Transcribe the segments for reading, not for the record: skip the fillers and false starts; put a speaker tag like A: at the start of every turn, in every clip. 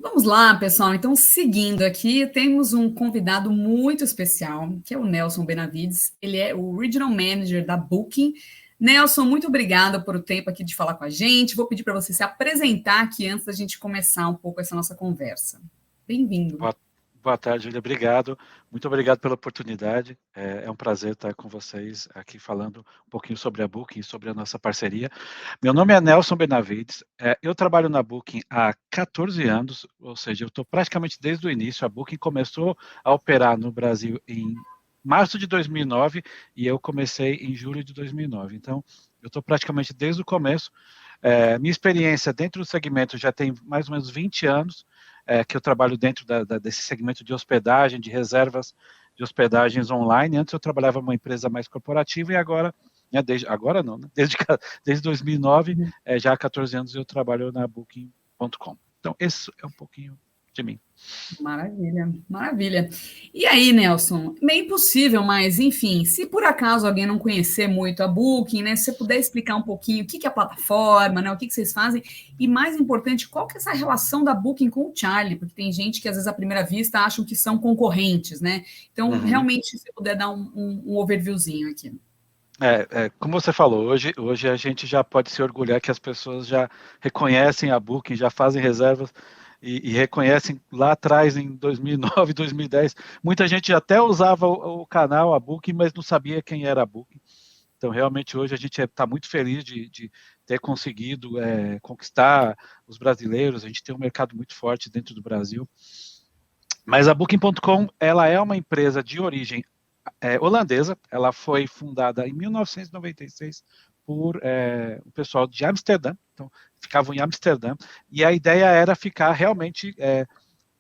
A: Vamos lá, pessoal. Então, seguindo aqui, temos um convidado muito especial, que é o Nelson Benavides. Ele é o Regional Manager da Booking. Nelson, muito obrigada por o tempo aqui de falar com a gente. Vou pedir para você se apresentar aqui antes da gente começar um pouco essa nossa conversa. Bem-vindo.
B: Boa tarde, Júlia. Obrigado. Muito obrigado pela oportunidade. É um prazer estar com vocês aqui falando um pouquinho sobre a Booking, sobre a nossa parceria. Meu nome é Nelson Benavides. Eu trabalho na Booking há 14 anos, ou seja, eu estou praticamente desde o início. A Booking começou a operar no Brasil em março de 2009 e eu comecei em julho de 2009. Então, eu estou praticamente desde o começo. Minha experiência dentro do segmento já tem mais ou menos 20 anos, que eu trabalho dentro desse segmento de hospedagem, de reservas de hospedagens online. Antes eu trabalhava numa empresa mais corporativa e agora, agora não, né? Desde 2009, já há 14 anos eu trabalho na Booking.com. Então, esse é um pouquinho de mim.
A: Maravilha, maravilha. E aí, Nelson, meio impossível, mas enfim, se por acaso alguém não conhecer muito a Booking, né, se você puder explicar um pouquinho o que é a plataforma, né, o que vocês fazem, e mais importante, qual que é essa relação da Booking com o Charlie, porque tem gente que às vezes à primeira vista acham que são concorrentes, né? Então, realmente, se você puder dar um overviewzinho aqui.
B: Como você falou, hoje a gente já pode se orgulhar que as pessoas já reconhecem a Booking, já fazem reservas e reconhecem lá atrás, em 2009, 2010. Muita gente até usava o canal, a Booking, mas não sabia quem era a Booking. Então, realmente, hoje a gente está muito feliz de ter conseguido conquistar os brasileiros. A gente tem um mercado muito forte dentro do Brasil. Mas a Booking.com, ela é uma empresa de origem holandesa. Ela foi fundada em 1996 por o pessoal de Amsterdã. Então, ficavam em Amsterdã. E a ideia era ficar realmente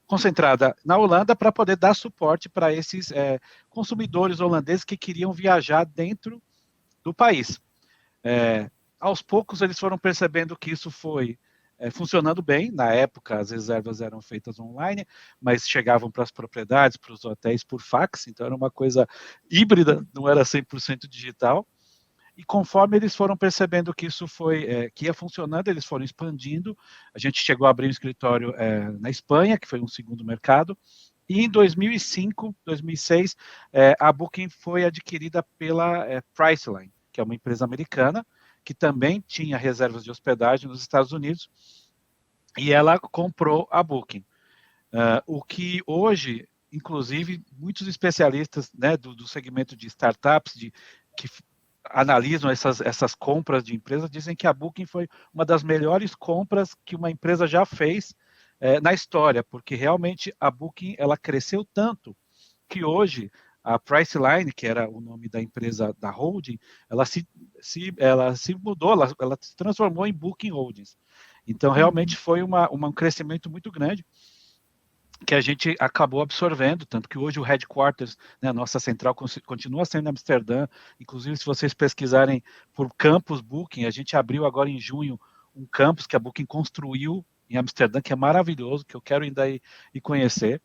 B: concentrada na Holanda para poder dar suporte para esses consumidores holandeses que queriam viajar dentro do país. Aos poucos, eles foram percebendo que isso foi funcionando bem. Na época, as reservas eram feitas online, mas chegavam para as propriedades, para os hotéis, por fax, então era uma coisa híbrida, não era 100% digital. E conforme eles foram percebendo que isso que ia funcionando, eles foram expandindo. A gente chegou a abrir um escritório na Espanha, que foi um segundo mercado. E em 2005, 2006, a Booking foi adquirida pela Priceline, que é uma empresa americana, que também tinha reservas de hospedagem nos Estados Unidos, e ela comprou a Booking. O que hoje, inclusive, muitos especialistas, né, do segmento de startups, que analisam essas compras de empresas, dizem que a Booking foi uma das melhores compras que uma empresa já fez na história, porque realmente a Booking ela cresceu tanto que hoje a Priceline, que era o nome da empresa da holding, ela se mudou, ela se transformou em Booking Holdings. Então, realmente foi um crescimento muito grande que a gente acabou absorvendo, tanto que hoje o headquarters, né, a nossa central continua sendo em Amsterdã. Inclusive, se vocês pesquisarem por campus Booking, a gente abriu agora em junho um campus que a Booking construiu em Amsterdã, que é maravilhoso, que eu quero ainda ir conhecer.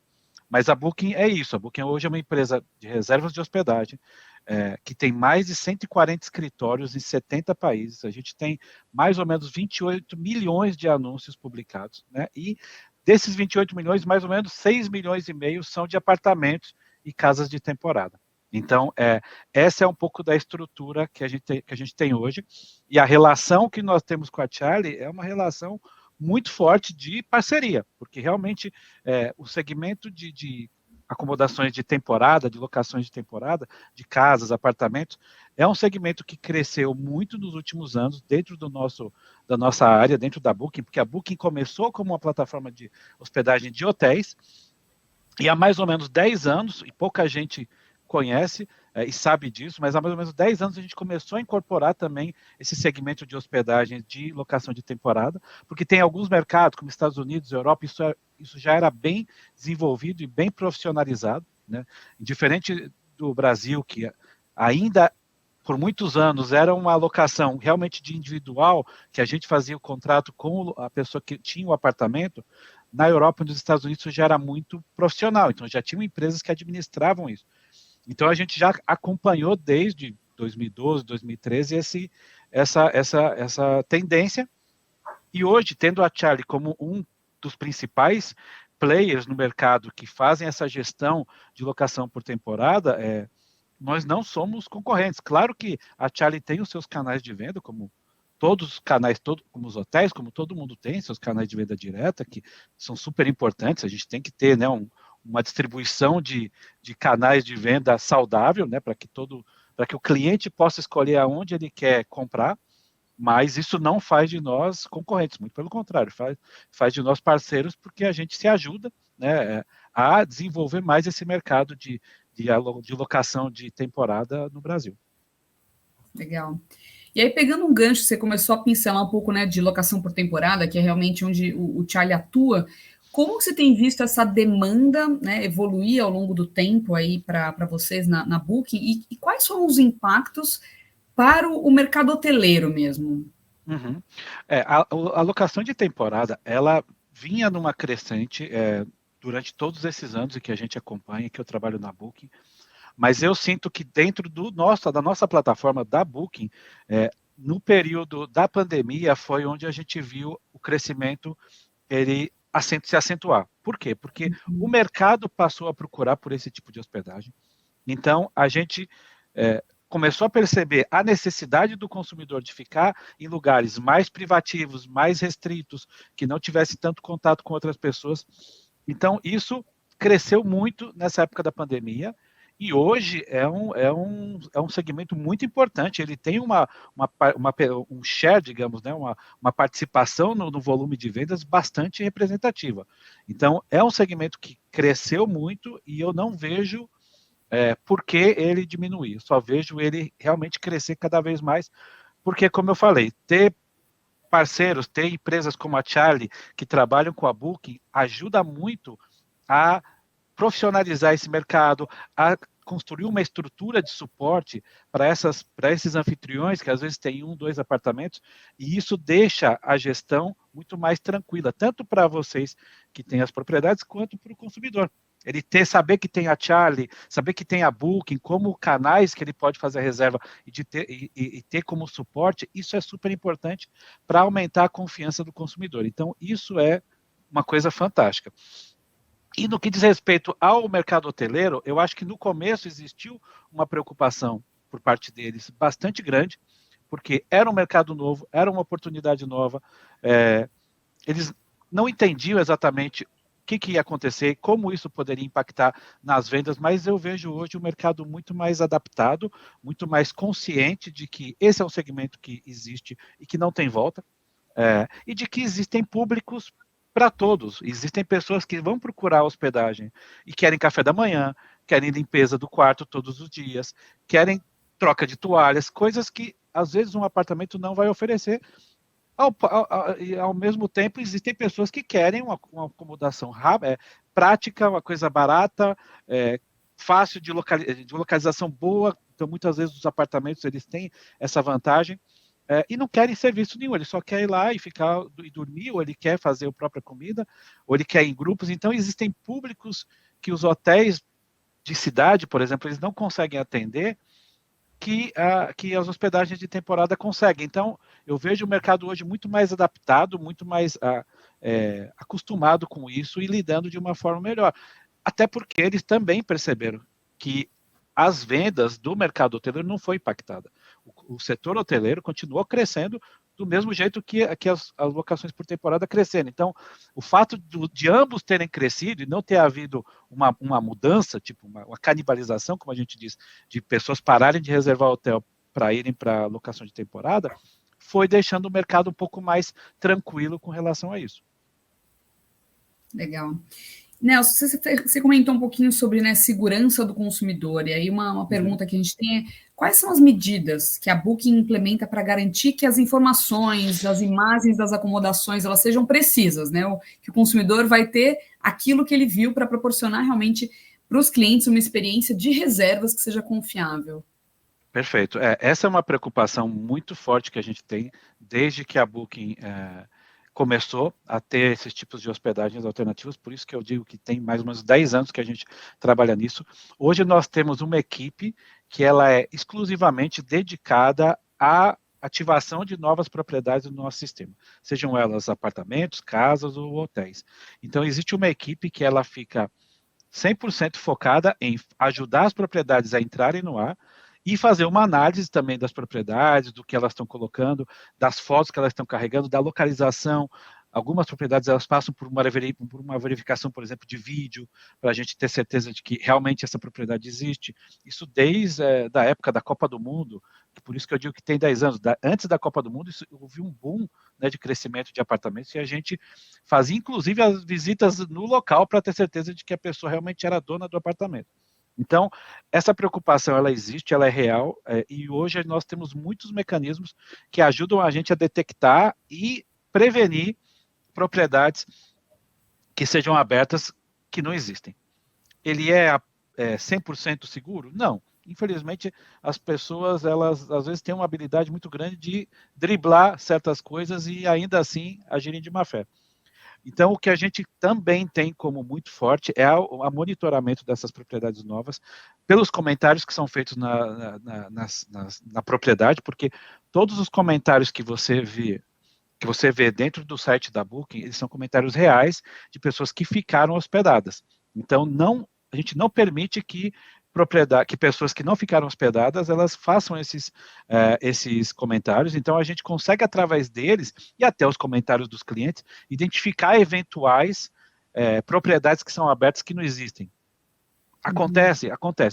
B: Mas a Booking é isso. A Booking hoje é uma empresa de reservas de hospedagem que tem mais de 140 escritórios em 70 países. A gente tem mais ou menos 28 milhões de anúncios publicados, né? E desses 28 milhões, mais ou menos 6 milhões e meio são de apartamentos e casas de temporada. Então, essa é um pouco da estrutura que a gente tem hoje. E a relação que nós temos com a Charlie é uma relação muito forte de parceria, porque realmente o segmento de acomodações de temporada, de locações de temporada, de casas, apartamentos, é um segmento que cresceu muito nos últimos anos dentro da nossa área, dentro da Booking, porque a Booking começou como uma plataforma de hospedagem de hotéis, e há mais ou menos 10 anos, e pouca gente conhece e sabe disso, mas há mais ou menos 10 anos a gente começou a incorporar também esse segmento de hospedagem de locação de temporada, porque tem alguns mercados, como Estados Unidos, Europa, isso já era bem desenvolvido e bem profissionalizado, né? Diferente do Brasil, que ainda por muitos anos era uma alocação realmente de individual, que a gente fazia o contrato com a pessoa que tinha o apartamento. Na Europa e nos Estados Unidos isso já era muito profissional, então já tinham empresas que administravam isso. Então a gente já acompanhou desde 2012, 2013 essa tendência, e hoje, tendo a Charlie como um dos principais players no mercado que fazem essa gestão de locação por temporada, nós não somos concorrentes. Claro que a Charlie tem os seus canais de venda, como todos os canais, como os hotéis, como todo mundo tem seus canais de venda direta, que são super importantes. A gente tem que ter, né, uma distribuição de canais de venda saudável, né, para que o cliente possa escolher aonde ele quer comprar. Mas isso não faz de nós concorrentes, muito pelo contrário, faz de nós parceiros, porque a gente se ajuda, né, a desenvolver mais esse mercado de locação de temporada no Brasil.
A: Legal. E aí, pegando um gancho, você começou a pincelar um pouco, né, de locação por temporada, que é realmente onde o Charlie atua. Como você tem visto essa demanda, né, evoluir ao longo do tempo aí para vocês na Booking, e quais são os impactos para o mercado hoteleiro mesmo?
B: Uhum. A locação de temporada, ela vinha numa crescente durante todos esses anos que a gente acompanha, que eu trabalho na Booking, mas eu sinto que dentro da nossa plataforma da Booking, no período da pandemia, foi onde a gente viu o crescimento ele se acentuar. Por quê? Porque o mercado passou a procurar por esse tipo de hospedagem. Então, a gente começou a perceber a necessidade do consumidor de ficar em lugares mais privativos, mais restritos, que não tivesse tanto contato com outras pessoas. Então, isso cresceu muito nessa época da pandemia, e hoje é um segmento muito importante. Ele tem um share, digamos, né, uma participação no volume de vendas bastante representativa. Então, é um segmento que cresceu muito e eu não vejo por que ele diminuir. Eu só vejo ele realmente crescer cada vez mais, porque, como eu falei, ter parceiros, ter empresas como a Charlie, que trabalham com a Booking, ajuda muito a profissionalizar esse mercado, a construir uma estrutura de suporte para esses anfitriões, que às vezes têm 1, 2 apartamentos, e isso deixa a gestão muito mais tranquila, tanto para vocês que têm as propriedades, quanto para o consumidor. Ele saber que tem a Charlie, saber que tem a Booking, como canais que ele pode fazer a reserva e ter como suporte, isso é super importante para aumentar a confiança do consumidor. Então, isso é uma coisa fantástica. E no que diz respeito ao mercado hoteleiro, eu acho que no começo existiu uma preocupação por parte deles bastante grande, porque era um mercado novo, era uma oportunidade nova, eles não entendiam exatamente o que ia acontecer, como isso poderia impactar nas vendas, mas eu vejo hoje o mercado muito mais adaptado, muito mais consciente de que esse é um segmento que existe e que não tem volta, e de que existem públicos para todos. Existem pessoas que vão procurar hospedagem e querem café da manhã, querem limpeza do quarto todos os dias, querem troca de toalhas, coisas que às vezes um apartamento não vai oferecer. Ao mesmo tempo, existem pessoas que querem uma acomodação rápida, prática, uma coisa barata, fácil de localização boa. Então, muitas vezes os apartamentos eles têm essa vantagem. E não querem serviço nenhum, ele só quer ir lá e ficar e dormir, ou ele quer fazer a própria comida, ou ele quer ir em grupos. Então, existem públicos que os hotéis de cidade, por exemplo, eles não conseguem atender, que as hospedagens de temporada conseguem. Então, eu vejo o mercado hoje muito mais adaptado, muito mais acostumado com isso e lidando de uma forma melhor. Até porque eles também perceberam que as vendas do mercado hoteleiro não foi impactada. O setor hoteleiro continuou crescendo do mesmo jeito que as locações por temporada crescendo. Então, o fato de ambos terem crescido e não ter havido uma mudança, tipo uma canibalização, como a gente diz, de pessoas pararem de reservar hotel para irem para locação de temporada, foi deixando o mercado um pouco mais tranquilo com relação a isso.
A: Legal. Nelson, você comentou um pouquinho sobre, né, segurança do consumidor, e aí uma pergunta que a gente tem é: quais são as medidas que a Booking implementa para garantir que as informações, as imagens das acomodações, elas sejam precisas, né? Que o consumidor vai ter aquilo que ele viu para proporcionar realmente para os clientes uma experiência de reservas que seja confiável.
B: Perfeito. Essa é uma preocupação muito forte que a gente tem desde que a Booking começou a ter esses tipos de hospedagens alternativas, por isso que eu digo que tem mais ou menos 10 anos que a gente trabalha nisso. Hoje nós temos uma equipe que ela é exclusivamente dedicada a ativação de novas propriedades no nosso sistema, sejam elas apartamentos, casas ou hotéis. Então, existe uma equipe que ela fica 100% focada em ajudar as propriedades a entrarem no ar e fazer uma análise também das propriedades, do que elas estão colocando, das fotos que elas estão carregando, da localização. Algumas propriedades elas passam por uma verificação, por exemplo, de vídeo, para a gente ter certeza de que realmente essa propriedade existe. Isso desde da época da Copa do Mundo, por isso que eu digo que tem 10 anos. Antes da Copa do Mundo, houve um boom, né, de crescimento de apartamentos, e a gente fazia, inclusive, as visitas no local para ter certeza de que a pessoa realmente era dona do apartamento. Então, essa preocupação, ela existe, ela é real, e hoje nós temos muitos mecanismos que ajudam a gente a detectar e prevenir propriedades que sejam abertas que não existem. Ele é 100% seguro? Não. Infelizmente, as pessoas, elas às vezes têm uma habilidade muito grande de driblar certas coisas e ainda assim agirem de má fé. Então, o que a gente também tem como muito forte é o monitoramento dessas propriedades novas pelos comentários que são feitos na propriedade, porque todos os comentários que você vê dentro do site da Booking, eles são comentários reais de pessoas que ficaram hospedadas. Então, a gente não permite que pessoas que não ficaram hospedadas, elas façam esses comentários. Então, a gente consegue, através deles, e até os comentários dos clientes, identificar eventuais propriedades que são abertas que não existem. Acontece.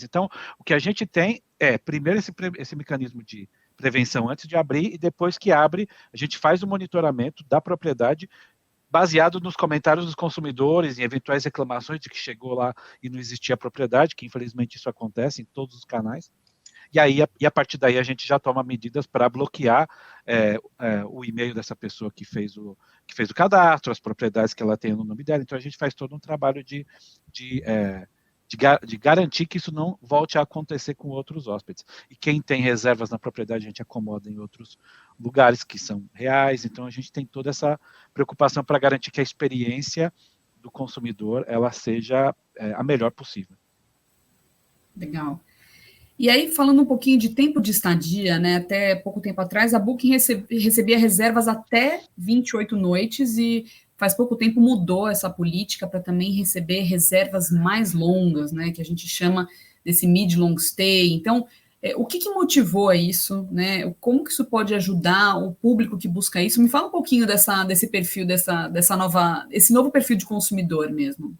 B: Então, o que a gente tem primeiro, esse mecanismo de prevenção antes de abrir, e depois que abre, a gente faz o monitoramento da propriedade baseado nos comentários dos consumidores, em eventuais reclamações de que chegou lá e não existia a propriedade, que infelizmente isso acontece em todos os canais. E aí, a partir daí, a gente já toma medidas para bloquear o e-mail dessa pessoa que fez o cadastro, as propriedades que ela tem no nome dela. Então, a gente faz todo um trabalho de garantir que isso não volte a acontecer com outros hóspedes. E quem tem reservas na propriedade, a gente acomoda em outros lugares que são reais. Então, a gente tem toda essa preocupação para garantir que a experiência do consumidor ela seja a melhor possível.
A: Legal. E aí, falando um pouquinho de tempo de estadia, né? Até pouco tempo atrás, a Booking recebia reservas até 28 noites e faz pouco tempo mudou essa política para também receber reservas mais longas, né? Que a gente chama desse mid-long stay. Então, o que motivou isso, né? Como que isso pode ajudar o público que busca isso? Me fala um pouquinho desse perfil, esse novo perfil de consumidor mesmo.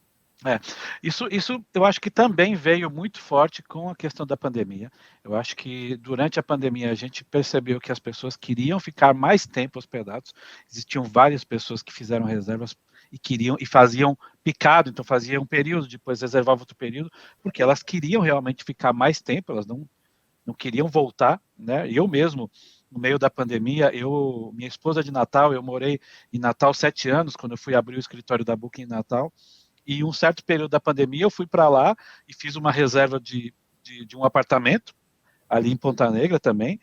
B: Isso eu acho que também veio muito forte com a questão da pandemia. Eu acho que durante a pandemia a gente percebeu que as pessoas queriam ficar mais tempo hospedados. Existiam várias pessoas que fizeram reservas e queriam e faziam picado, então faziam um período, depois reservavam outro período, porque elas queriam realmente ficar mais tempo, elas não queriam voltar, né? Eu mesmo, no meio da pandemia, minha esposa de Natal, eu morei em Natal 7 anos, quando eu fui abrir o escritório da Booking em Natal. E um certo período da pandemia eu fui para lá e fiz uma reserva de um apartamento ali em Ponta Negra também,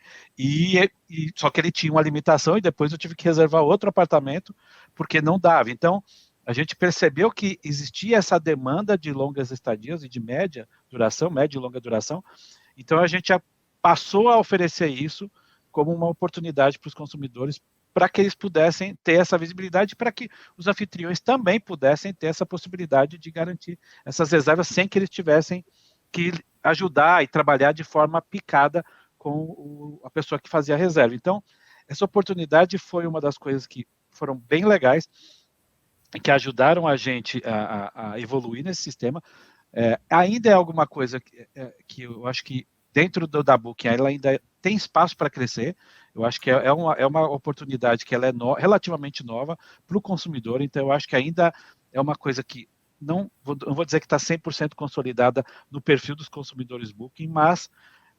B: só que ele tinha uma limitação e depois eu tive que reservar outro apartamento porque não dava. Então, a gente percebeu que existia essa demanda de longas estadias e de média e longa duração, então a gente passou a oferecer isso como uma oportunidade para os consumidores para que eles pudessem ter essa visibilidade, para que os anfitriões também pudessem ter essa possibilidade de garantir essas reservas sem que eles tivessem que ajudar e trabalhar de forma picada com a pessoa que fazia a reserva. Então, essa oportunidade foi uma das coisas que foram bem legais, que ajudaram a gente a evoluir nesse sistema. Ainda é alguma coisa que eu acho que dentro da Booking ela ainda tem espaço para crescer. Eu acho que é uma oportunidade que ela é relativamente nova para o consumidor, então eu acho que ainda é uma coisa que não vou dizer que está 100% consolidada no perfil dos consumidores Booking, mas,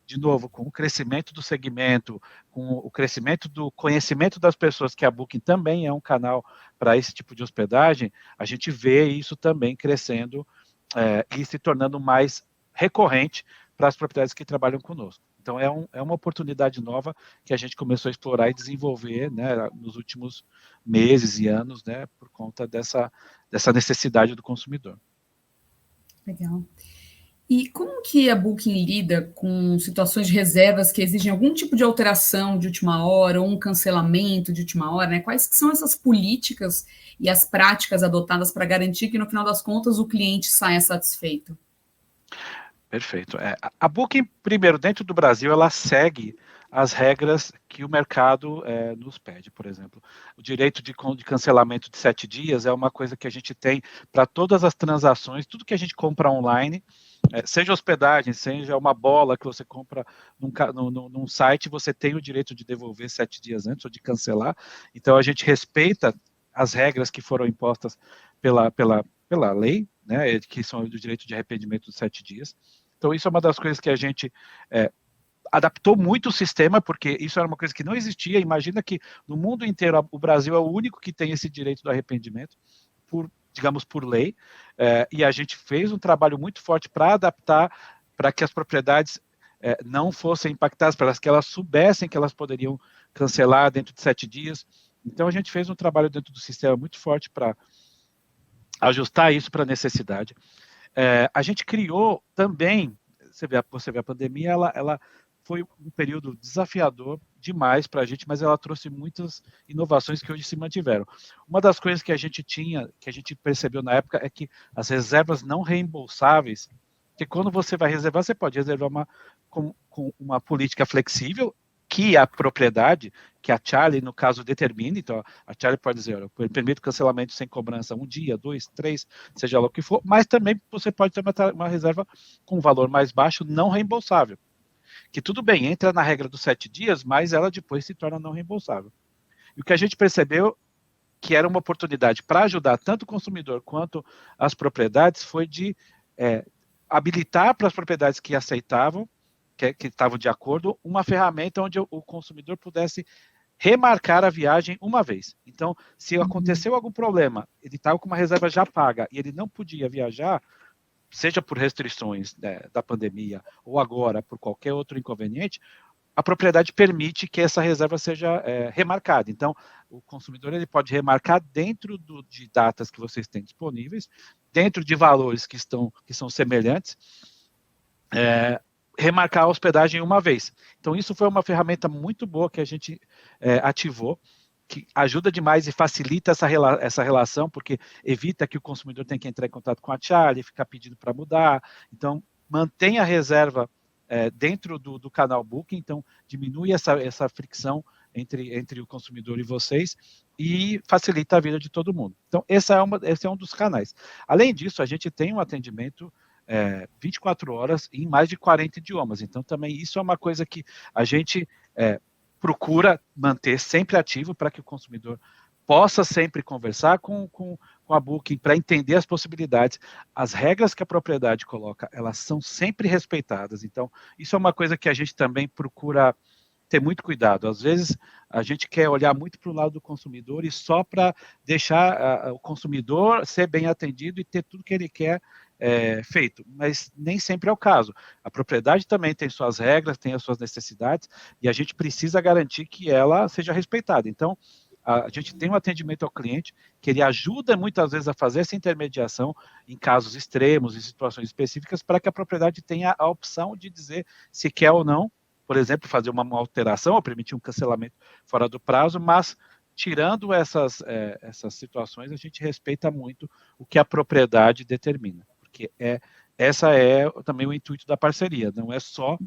B: de novo, com o crescimento do segmento, com o crescimento do conhecimento das pessoas que a Booking também é um canal para esse tipo de hospedagem, a gente vê isso também crescendo e se tornando mais recorrente para as propriedades que trabalham conosco. Então, é uma oportunidade nova que a gente começou a explorar e desenvolver, né, nos últimos meses e anos, né, por conta dessa necessidade do consumidor.
A: Legal. E como que a Booking lida com situações de reservas que exigem algum tipo de alteração de última hora ou um cancelamento de última hora, né? Quais que são essas políticas e as práticas adotadas para garantir que, no final das contas, o cliente saia satisfeito?
B: Perfeito. A Booking, primeiro, dentro do Brasil, ela segue as regras que o mercado nos pede, por exemplo. O direito de cancelamento de 7 dias é uma coisa que a gente tem para todas as transações, tudo que a gente compra online, seja hospedagem, seja uma bola que você compra num site, você tem o direito de devolver 7 dias antes ou de cancelar. Então, a gente respeita as regras que foram impostas pela lei, né, que são do direito de arrependimento de 7 dias. Então, isso é uma das coisas que a gente adaptou muito o sistema, porque isso era uma coisa que não existia. Imagina que no mundo inteiro o Brasil é o único que tem esse direito do arrependimento, digamos, por lei, e a gente fez um trabalho muito forte para adaptar, para que as propriedades não fossem impactadas, para que elas soubessem que elas poderiam cancelar dentro de 7 dias. Então, a gente fez um trabalho dentro do sistema muito forte para ajustar isso para a necessidade. A gente criou também, você vê a pandemia, ela foi um período desafiador demais para a gente, mas ela trouxe muitas inovações que hoje se mantiveram. Uma das coisas que a gente tinha, que a gente percebeu na época, é que as reservas não reembolsáveis, que quando você vai reservar, você pode reservar com uma política flexível, que a propriedade, que a Charlie, no caso, determine. Então, a Charlie pode dizer, olha, eu permito cancelamento sem cobrança 1 dia, 2, 3, seja lá o que for, mas também você pode ter uma reserva com valor mais baixo, não reembolsável. Que tudo bem, entra na regra dos 7 dias, mas ela depois se torna não reembolsável. E o que a gente percebeu que era uma oportunidade para ajudar tanto o consumidor quanto as propriedades foi de habilitar para as propriedades que aceitavam, que estavam de acordo, uma ferramenta onde o consumidor pudesse remarcar a viagem uma vez. Então, se aconteceu algum problema, ele estava com uma reserva já paga e ele não podia viajar, seja por restrições da pandemia ou agora por qualquer outro inconveniente, a propriedade permite que essa reserva seja remarcada. Então, o consumidor ele pode remarcar dentro de datas que vocês têm disponíveis, dentro de valores que são semelhantes, remarcar a hospedagem uma vez. Então, isso foi uma ferramenta muito boa que a gente ativou, que ajuda demais e facilita essa relação, porque evita que o consumidor tenha que entrar em contato com a Charlie, ficar pedindo para mudar. Então, mantém a reserva dentro do canal Booking, então diminui essa fricção entre o consumidor e vocês e facilita a vida de todo mundo. Então, esse é um dos canais. Além disso, a gente tem um atendimento 24 horas em mais de 40 idiomas. Então, também isso é uma coisa que a gente procura manter sempre ativo para que o consumidor possa sempre conversar com a Booking para entender as possibilidades. As regras que a propriedade coloca, elas são sempre respeitadas. Então, isso é uma coisa que a gente também procura ter muito cuidado. Às vezes, a gente quer olhar muito para o lado do consumidor e só para deixar o consumidor ser bem atendido e ter tudo que ele quer feito, mas nem sempre é o caso. A propriedade também tem suas regras, tem as suas necessidades, e a gente precisa garantir que ela seja respeitada. Então, a gente tem um atendimento ao cliente que ele ajuda muitas vezes a fazer essa intermediação em casos extremos, em situações específicas, para que a propriedade tenha a opção de dizer se quer ou não, por exemplo, fazer uma alteração ou permitir um cancelamento fora do prazo, mas tirando essas situações, a gente respeita muito o que a propriedade determina, porque essa é também o intuito da parceria, não é só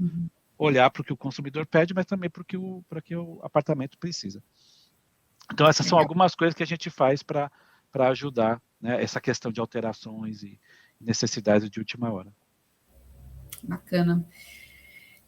B: olhar para o que o consumidor pede, mas também para o que o apartamento precisa. Então, essas são algumas coisas que a gente faz para ajudar, né, essa questão de alterações e necessidades de última hora.
A: Bacana.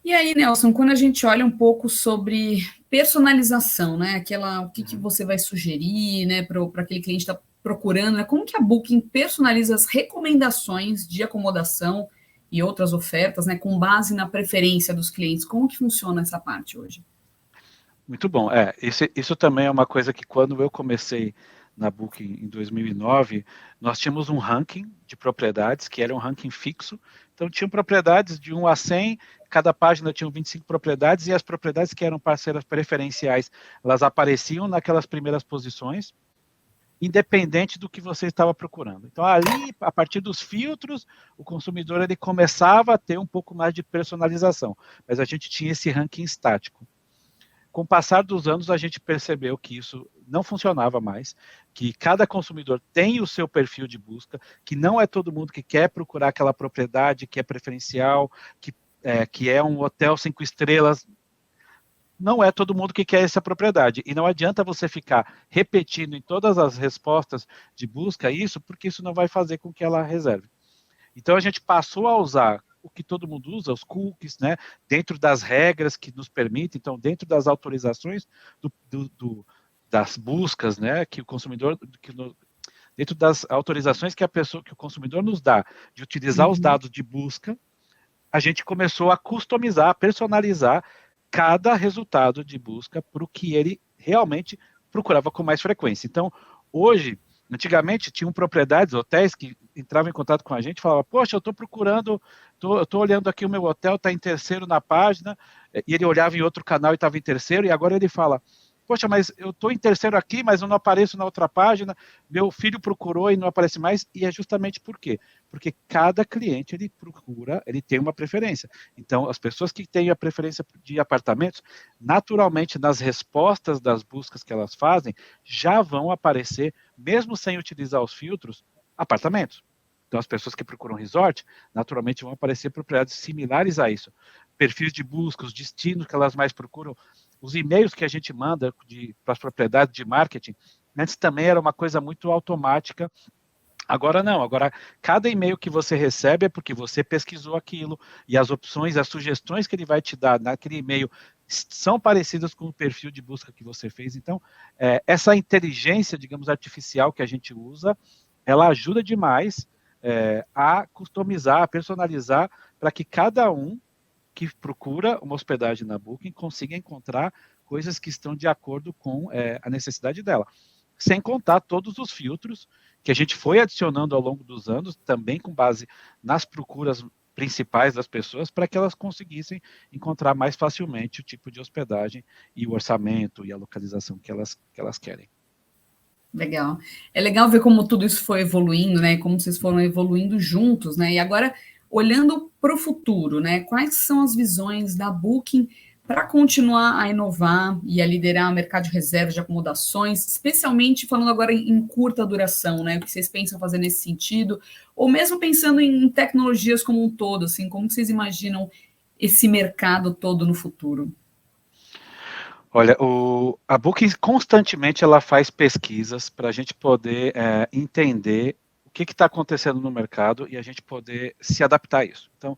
A: E aí, Nelson, quando a gente olha um pouco sobre personalização, né? O que você vai sugerir, né, para aquele cliente que está procurando, né? Como que a Booking personaliza as recomendações de acomodação e outras ofertas, né, com base na preferência dos clientes? Como que funciona essa parte hoje?
B: Muito bom. Isso também é uma coisa que quando eu comecei na Booking em 2009, nós tínhamos um ranking de propriedades, que era um ranking fixo. Então, tinham propriedades de 1 a 100, cada página tinha 25 propriedades, e as propriedades que eram parceiras preferenciais, elas apareciam naquelas primeiras posições. independente do que você estava procurando. Então, ali, a partir dos filtros, o consumidor ele começava a ter um pouco mais de personalização, mas a gente tinha esse ranking estático. Com o passar dos anos, a gente percebeu que isso não funcionava mais, que cada consumidor tem o seu perfil de busca, que não é todo mundo que quer procurar aquela propriedade que é preferencial, que é um hotel 5 estrelas. Não é todo mundo que quer essa propriedade. E não adianta você ficar repetindo em todas as respostas de busca isso, porque isso não vai fazer com que ela reserve. Então a gente passou a usar o que todo mundo usa, os cookies, né, dentro das regras que nos permitem, então dentro das autorizações das buscas, né, que o consumidor, dentro das autorizações que o consumidor nos dá de utilizar os dados de busca, a gente começou a customizar, a personalizar cada resultado de busca para o que ele realmente procurava com mais frequência. Então, hoje, antigamente, tinham propriedades, hotéis que entravam em contato com a gente e falavam, poxa, eu estou procurando, eu estou olhando aqui o meu hotel, está em terceiro na página, e ele olhava em outro canal e estava em terceiro, e agora ele fala, poxa, mas eu estou em terceiro aqui, mas eu não apareço na outra página, meu filho procurou e não aparece mais, e é justamente por quê? Porque cada cliente, ele procura, ele tem uma preferência. Então, as pessoas que têm a preferência de apartamentos, naturalmente, nas respostas das buscas que elas fazem, já vão aparecer, mesmo sem utilizar os filtros, apartamentos. Então, as pessoas que procuram resort, naturalmente vão aparecer propriedades similares a isso. Perfis de busca, os destinos que elas mais procuram, os e-mails que a gente manda para as propriedades de marketing, antes também era uma coisa muito automática. Agora não, agora cada e-mail que você recebe é porque você pesquisou aquilo e as opções, as sugestões que ele vai te dar naquele e-mail são parecidas com o perfil de busca que você fez. Então, essa inteligência, digamos, artificial que a gente usa, ela ajuda demais a customizar, a personalizar para que cada um que procura uma hospedagem na Booking consiga encontrar coisas que estão de acordo com a necessidade dela. Sem contar todos os filtros que a gente foi adicionando ao longo dos anos, também com base nas procuras principais das pessoas, para que elas conseguissem encontrar mais facilmente o tipo de hospedagem e o orçamento e a localização que elas querem.
A: Legal. É legal ver como tudo isso foi evoluindo, né? Como vocês foram evoluindo juntos, né? E agora, olhando para o futuro, né? Quais são as visões da Booking para continuar a inovar e a liderar o mercado de reservas de acomodações, especialmente falando agora em curta duração, né? O que vocês pensam fazer nesse sentido? Ou mesmo pensando em tecnologias como um todo, assim, como vocês imaginam esse mercado todo no futuro?
B: Olha, a Booking constantemente ela faz pesquisas para a gente poder entender o que está acontecendo no mercado e a gente poder se adaptar a isso. Então,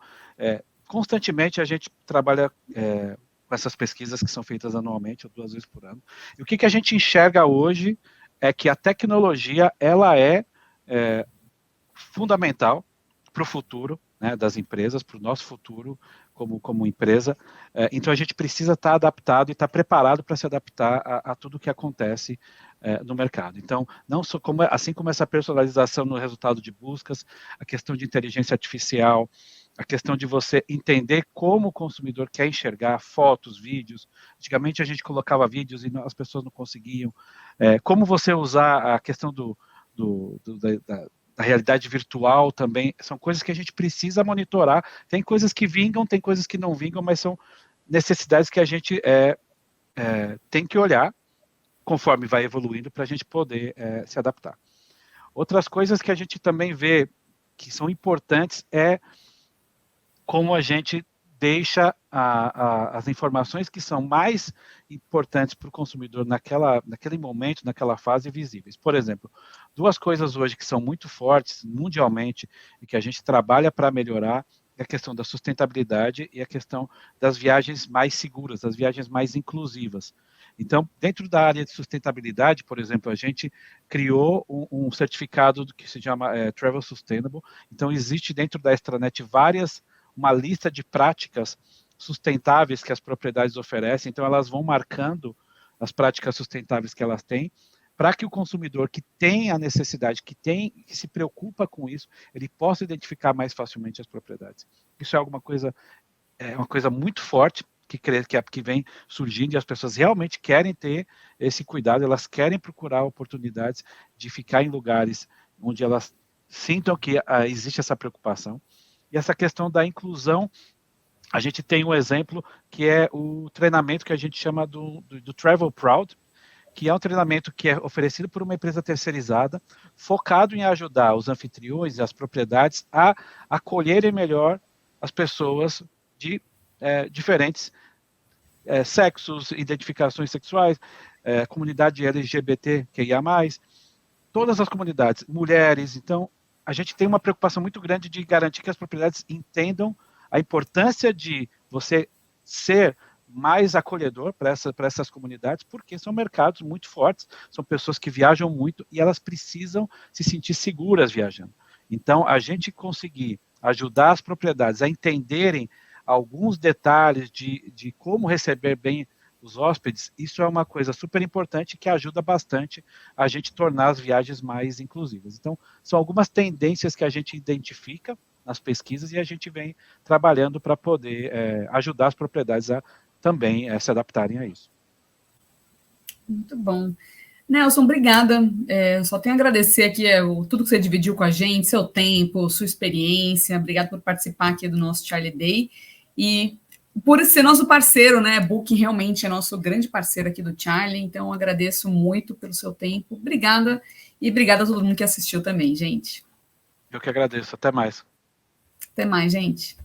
B: constantemente a gente trabalha com essas pesquisas que são feitas anualmente, ou 2 vezes por ano. E o que a gente enxerga hoje é que a tecnologia ela é fundamental para o futuro, né, das empresas, para o nosso futuro como empresa. Então a gente precisa estar adaptado e estar preparado para se adaptar a tudo que acontece no mercado. Então, não só assim como essa personalização no resultado de buscas, a questão de inteligência artificial, a questão de você entender como o consumidor quer enxergar fotos, vídeos. Antigamente a gente colocava vídeos e as pessoas não conseguiam. Como você usar a questão da realidade virtual também, são coisas que a gente precisa monitorar. Tem coisas que vingam, tem coisas que não vingam, mas são necessidades que a gente tem que olhar conforme vai evoluindo para a gente poder se adaptar. Outras coisas que a gente também vê que são importantes é como a gente deixa as informações que são mais importantes para o consumidor naquele momento, naquela fase, visíveis. Por exemplo, 2 coisas hoje que são muito fortes mundialmente e que a gente trabalha para melhorar é a questão da sustentabilidade e a questão das viagens mais seguras, das viagens mais inclusivas. Então, dentro da área de sustentabilidade, por exemplo, a gente criou um certificado que se chama Travel Sustainable. Então, existe dentro da Extranet uma lista de práticas sustentáveis que as propriedades oferecem, então elas vão marcando as práticas sustentáveis que elas têm, para que o consumidor que tem a necessidade, que se preocupa com isso, ele possa identificar mais facilmente as propriedades. Isso é uma coisa muito forte, que vem surgindo, e as pessoas realmente querem ter esse cuidado, elas querem procurar oportunidades de ficar em lugares onde elas sintam que existe essa preocupação. E essa questão da inclusão, a gente tem um exemplo que é o treinamento que a gente chama do Travel Proud, que é um treinamento que é oferecido por uma empresa terceirizada, focado em ajudar os anfitriões e as propriedades a acolherem melhor as pessoas de diferentes sexos, identificações sexuais, comunidade LGBTQIA+, todas as comunidades, mulheres. Então, a gente tem uma preocupação muito grande de garantir que as propriedades entendam a importância de você ser mais acolhedor para essas comunidades, porque são mercados muito fortes, são pessoas que viajam muito e elas precisam se sentir seguras viajando. Então, a gente conseguir ajudar as propriedades a entenderem alguns detalhes de como receber bem os hóspedes, isso é uma coisa super importante que ajuda bastante a gente tornar as viagens mais inclusivas. Então, são algumas tendências que a gente identifica nas pesquisas e a gente vem trabalhando para poder ajudar as propriedades a também se adaptarem a isso.
A: Muito bom. Nelson, obrigada. Só tenho a agradecer aqui tudo que você dividiu com a gente, seu tempo, sua experiência. Obrigado por participar aqui do nosso Charlie Day e por ser nosso parceiro, né? Booking realmente é nosso grande parceiro aqui do Charlie, então agradeço muito pelo seu tempo. Obrigada e obrigada a todo mundo que assistiu também, gente.
B: Eu que agradeço. Até mais.
A: Até mais, gente.